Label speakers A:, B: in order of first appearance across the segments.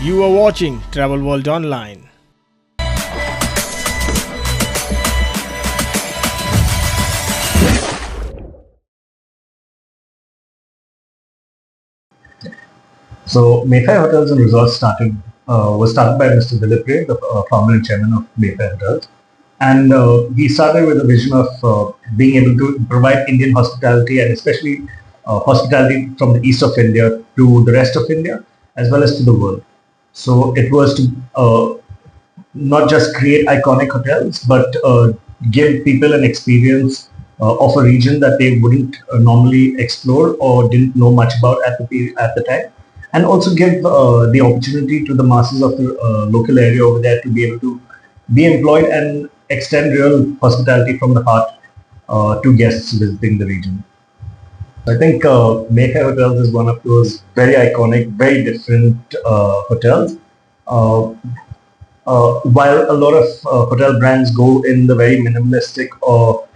A: You are watching Travel World Online.
B: So Mayfair Hotels and Resorts was started by Mr. Dilip Ray, the founder and chairman of Mayfair Hotels. And he started with a vision of being able to provide Indian hospitality, and especially hospitality from the east of India to the rest of India, as well as to the world. So it was to not just create iconic hotels, but give people an experience of a region that they wouldn't normally explore or didn't know much about at the time, and also give the opportunity to the masses of the local area over there to be able to be employed and extend real hospitality from the heart to guests visiting the region. I think Mayfair Hotels is one of those very iconic, very different hotels. While a lot of hotel brands go in the very minimalistic or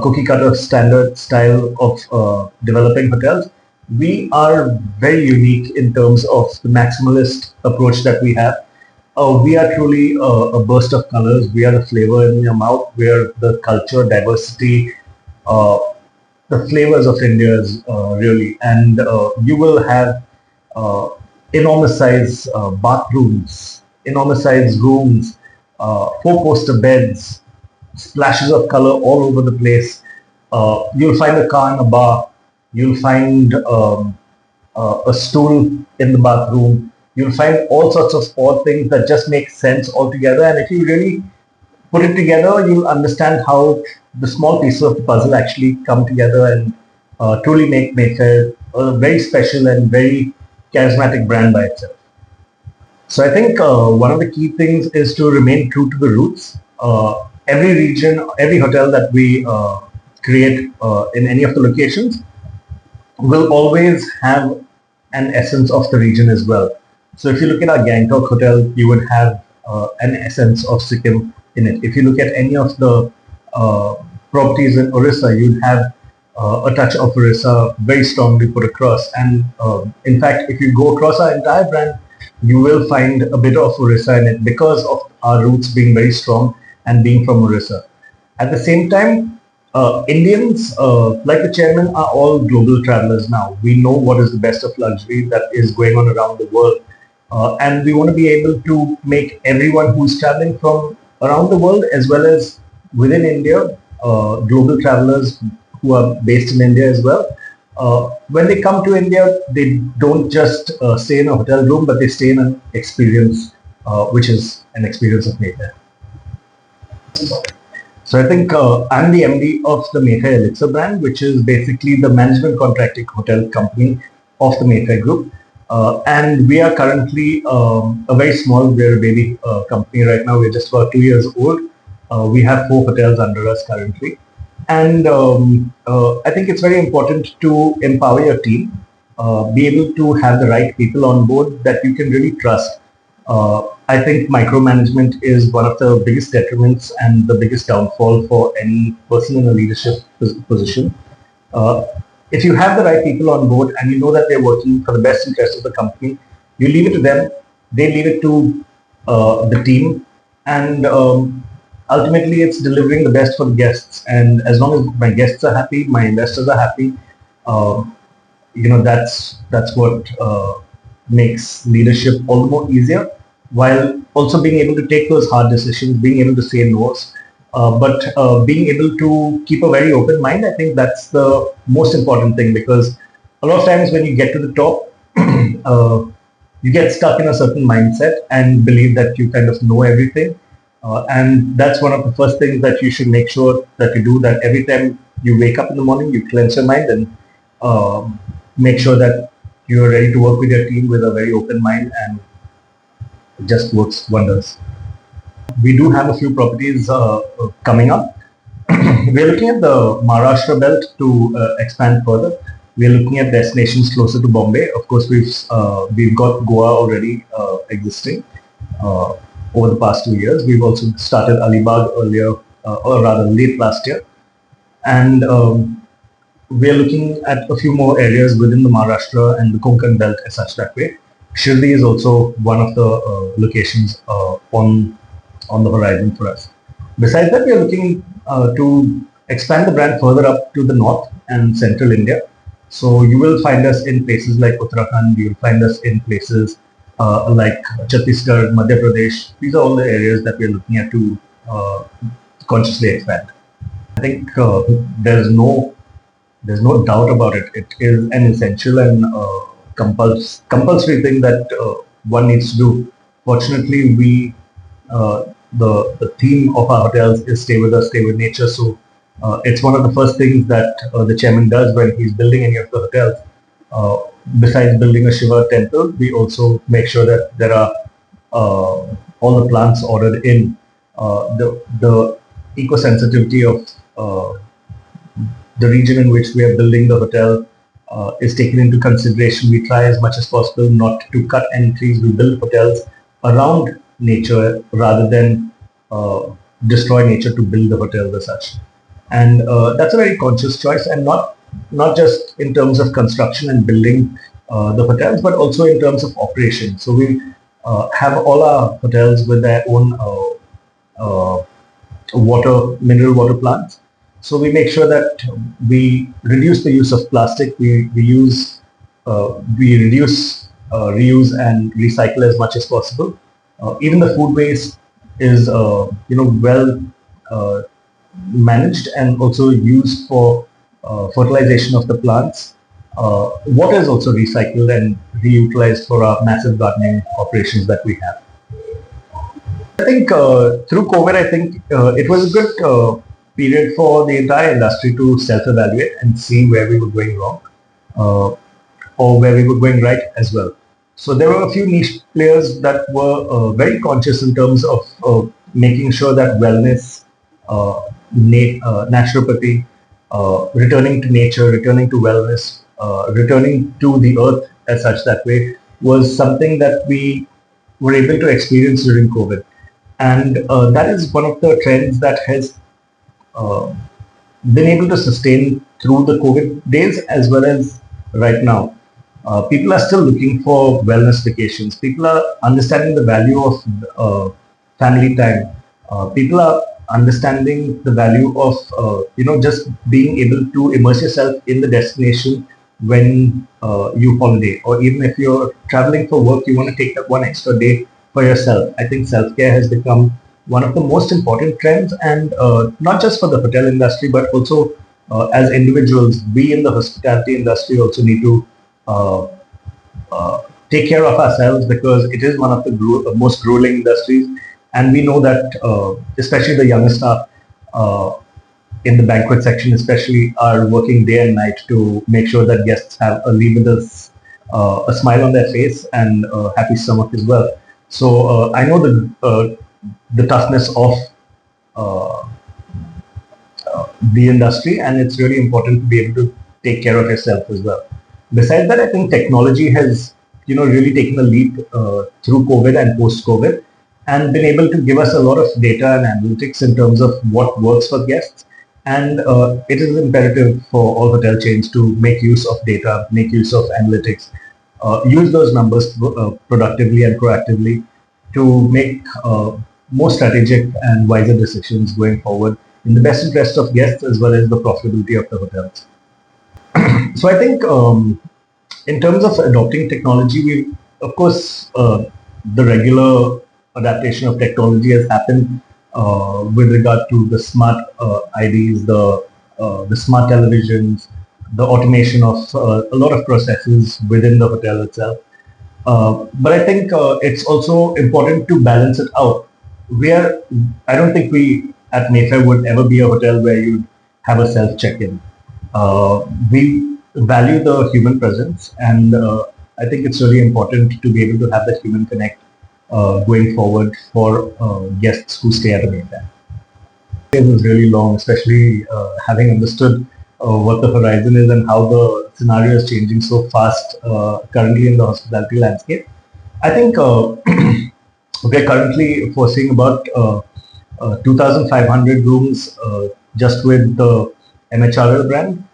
B: cookie cutter standard style of developing hotels, we are very unique in terms of the maximalist approach that we have. We are truly a burst of colors. We are the flavor in your mouth. We are the culture, diversity, the flavors of India really. And you will have enormous size bathrooms, enormous size rooms, four-poster beds, splashes of color all over the place. You'll find a car in a bar. You'll find a stool in the bathroom. You'll find all sorts of odd things that just make sense altogether. And if you really put it together, you'll understand how the small pieces of the puzzle actually come together and truly make Mayfair a very special and very charismatic brand by itself. So I think one of the key things is to remain true to the roots. Every region, every hotel that we create in any of the locations will always have an essence of the region as well. So if you look at our Gangtok hotel, you would have an essence of Sikkim in it. If you look at any of the properties in Orissa, you'd have a touch of Orissa very strongly put across. And in fact, if you go across our entire brand, you will find a bit of Orissa in it because of our roots being very strong and being from Orissa. At the same time, Indians, like the chairman, are all global travelers now. We know what is the best of luxury that is going on around the world. And we want to be able to make everyone who's traveling from around the world as well as within India, global travelers who are based in India as well. When they come to India, they don't just stay in a hotel room, but they stay in an experience, which is an experience of Mayfair. So I think I'm the MD of the Mayfair Elixir brand, which is basically the management contracting hotel company of the Mayfair Group. And we are currently a very small, we're a baby company right now. We're just about 2 years old. We have 4 hotels under us currently. And I think it's very important to empower your team, be able to have the right people on board that you can really trust. I think micromanagement is one of the biggest detriments and the biggest downfall for any person in a leadership position. If you have the right people on board and you know that they're working for the best interest of the company, you leave it to them, they leave it to the team, and ultimately it's delivering the best for the guests. And as long as my guests are happy, my investors are happy, that's what makes leadership all the more easier, while also being able to take those hard decisions, being able to say no's, but being able to keep a very open mind. I think that's the most important thing, because a lot of times when you get to the top, you get stuck in a certain mindset and believe that you kind of know everything. And that's one of the first things that you should make sure that you do, that every time you wake up in the morning, you cleanse your mind and make sure that you're ready to work with your team with a very open mind, and it just works wonders. We do have a few properties coming up. We're looking at the Maharashtra belt to expand further. We're looking at destinations closer to Bombay. Of course, we've got Goa already existing over the past 2 years. We've also started Alibag earlier, or rather late last year. And we're looking at a few more areas within the Maharashtra and the Konkan belt as such that way, Shirdi is also one of the locations on the horizon for us. Besides that, we are looking to expand the brand further up to the north and central India. So you will find us in places like Uttarakhand. You will find us in places like Chhattisgarh, Madhya Pradesh. These are all the areas that we are looking at to consciously expand. I think there's no doubt about it. It is an essential and compulsory thing that one needs to do. Fortunately, the theme of our hotels is stay with us, stay with nature. So it's one of the first things that the chairman does when he's building any of the hotels. Uh, Besides building a Shiva temple, we also make sure that there are all the plants ordered in. The eco sensitivity of the region in which we are building the hotel is taken into consideration. We try as much as possible not to cut any trees. We build hotels around nature rather than destroy nature to build the hotels as such. And that's a very conscious choice, and not just in terms of construction and building the hotels, but also in terms of operation. So we have all our hotels with their own mineral water plants. So we make sure that we reduce the use of plastic. We reduce, reuse, and recycle as much as possible. Even the food waste is well managed and also used for fertilization of the plants. Water is also recycled and reutilized for our massive gardening operations that we have. I think through COVID, I think it was a good period for the entire industry to self-evaluate and see where we were going wrong or where we were going right as well. So there were a few niche players that were very conscious in terms of making sure that wellness, naturopathy, returning to nature, returning to wellness, returning to the earth as such that way was something that we were able to experience during COVID. And that is one of the trends that has been able to sustain through the COVID days as well as right now. People are still looking for wellness vacations. People are understanding the value of family time. People are understanding the value of just being able to immerse yourself in the destination when you holiday, or even if you're traveling for work, you want to take that one extra day for yourself. I think self-care has become one of the most important trends, and not just for the hotel industry, but also as individuals, we in the hospitality industry also need to take care of ourselves, because it is one of the most grueling industries, and we know that especially the younger staff in the banquet section especially are working day and night to make sure that guests have leave with us a smile on their face and a happy stomach as well. So I know the toughness of the industry, and it's really important to be able to take care of yourself as well. Besides that, I think technology has really taken a leap through COVID and post-COVID, and been able to give us a lot of data and analytics in terms of what works for guests. And it is imperative for all hotel chains to make use of data, make use of analytics, use those numbers productively and proactively to make more strategic and wiser decisions going forward in the best interest of guests as well as the profitability of the hotels. So I think in terms of adopting technology, we, of course, the regular adaptation of technology has happened with regard to the smart IDs, the smart televisions, the automation of a lot of processes within the hotel itself. But I think it's also important to balance it out. I don't think we at Mayfair would ever be a hotel where you'd have a self check-in. We value the human presence, and I think it's really important to be able to have that human connect going forward for guests who stay at a Mayfair. It was really long, especially having understood what the horizon is and how the scenario is changing so fast currently in the hospitality landscape. I think we're currently foreseeing about 2,500 rooms just with the MHRL brand.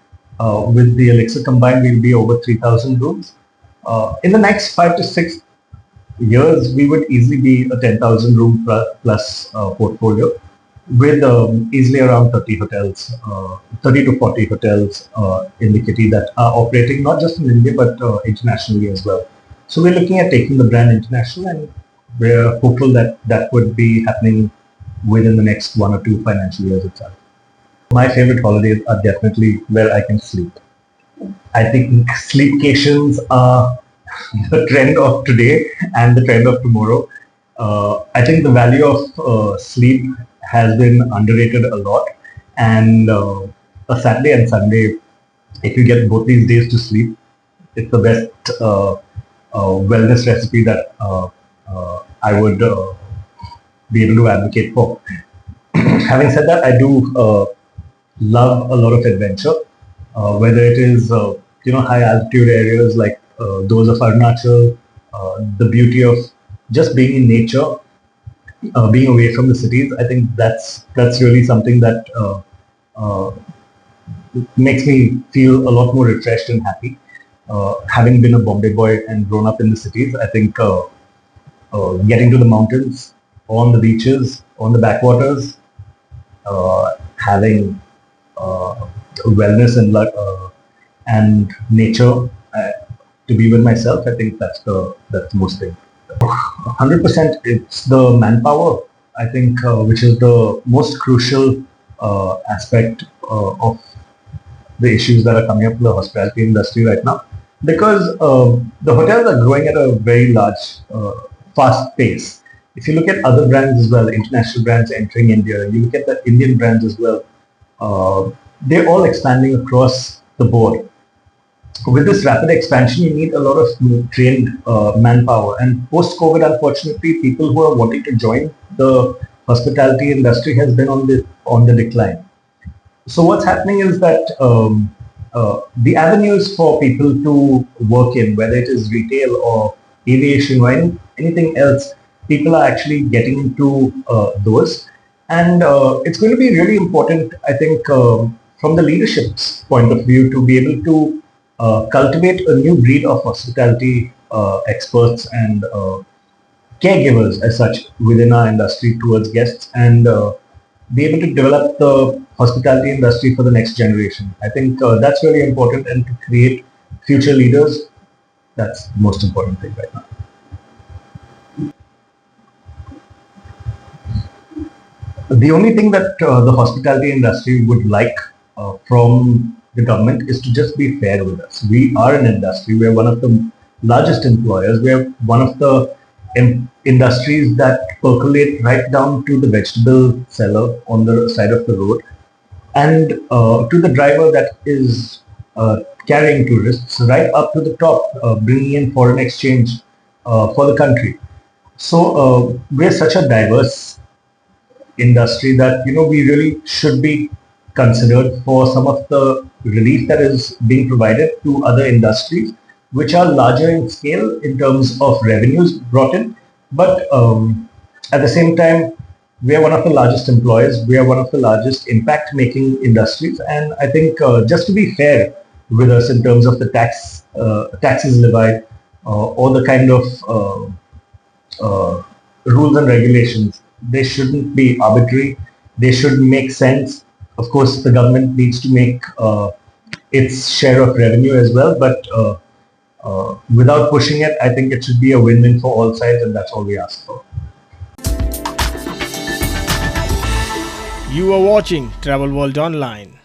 B: With the Elixir combined, we'll be over 3,000 rooms. In the next 5 to 6 years, we would easily be a 10,000 room plus portfolio with easily around 30 hotels, 30 to 40 hotels in the kitty that are operating not just in India but internationally as well. So we're looking at taking the brand international, and we're hopeful that that would be happening within the next 1 or 2 financial years itself. My favorite holidays are definitely where I can sleep. I think sleepcations are the trend of today and the trend of tomorrow. I think the value of sleep has been underrated a lot, and a Saturday and Sunday, if you get both these days to sleep, it's the best wellness recipe that I would be able to advocate for. Having said that, I do love a lot of adventure, whether it is high altitude areas like those of Arunachal, the beauty of just being in nature, being away from the cities. I think that's really something that uh, makes me feel a lot more refreshed and happy. Having been a Bombay boy and grown up in the cities, I think getting to the mountains, on the beaches, on the backwaters, having wellness and nature to be with myself. I think that's the most thing. 100%, it's the manpower. I think which is the most crucial aspect of the issues that are coming up to the hospitality industry right now, because the hotels are growing at a very large, fast pace. If you look at other brands as well, international brands entering India, you look at the Indian brands as well, they're all expanding across the board. With this rapid expansion, you need a lot of trained manpower. And post-COVID, unfortunately, people who are wanting to join the hospitality industry has been on the decline. So what's happening is that the avenues for people to work in, whether it is retail or aviation or anything else, people are actually getting into those. And it's going to be really important, I think, from the leadership's point of view, to be able to cultivate a new breed of hospitality experts and caregivers as such within our industry towards guests, and be able to develop the hospitality industry for the next generation. I think that's really important, and to create future leaders, that's the most important thing right now. The only thing that the hospitality industry would like from the government is to just be fair with us. We are an industry. We are one of the largest employers. We are one of the industries that percolate right down to the vegetable seller on the side of the road, and to the driver that is carrying tourists, right up to the top, bringing in foreign exchange for the country. So we're such a diverse industry that we really should be considered for some of the relief that is being provided to other industries which are larger in scale in terms of revenues brought in, but at the same time we are one of the largest employers, we are one of the largest impact making industries, and I think just to be fair with us in terms of the taxes levied, or the kind of rules and regulations, they shouldn't be arbitrary. They should make sense. Of course, the government needs to make its share of revenue as well, but without pushing it, I think it should be a win-win for all sides, and that's all we ask for.
A: You are watching Travel World Online.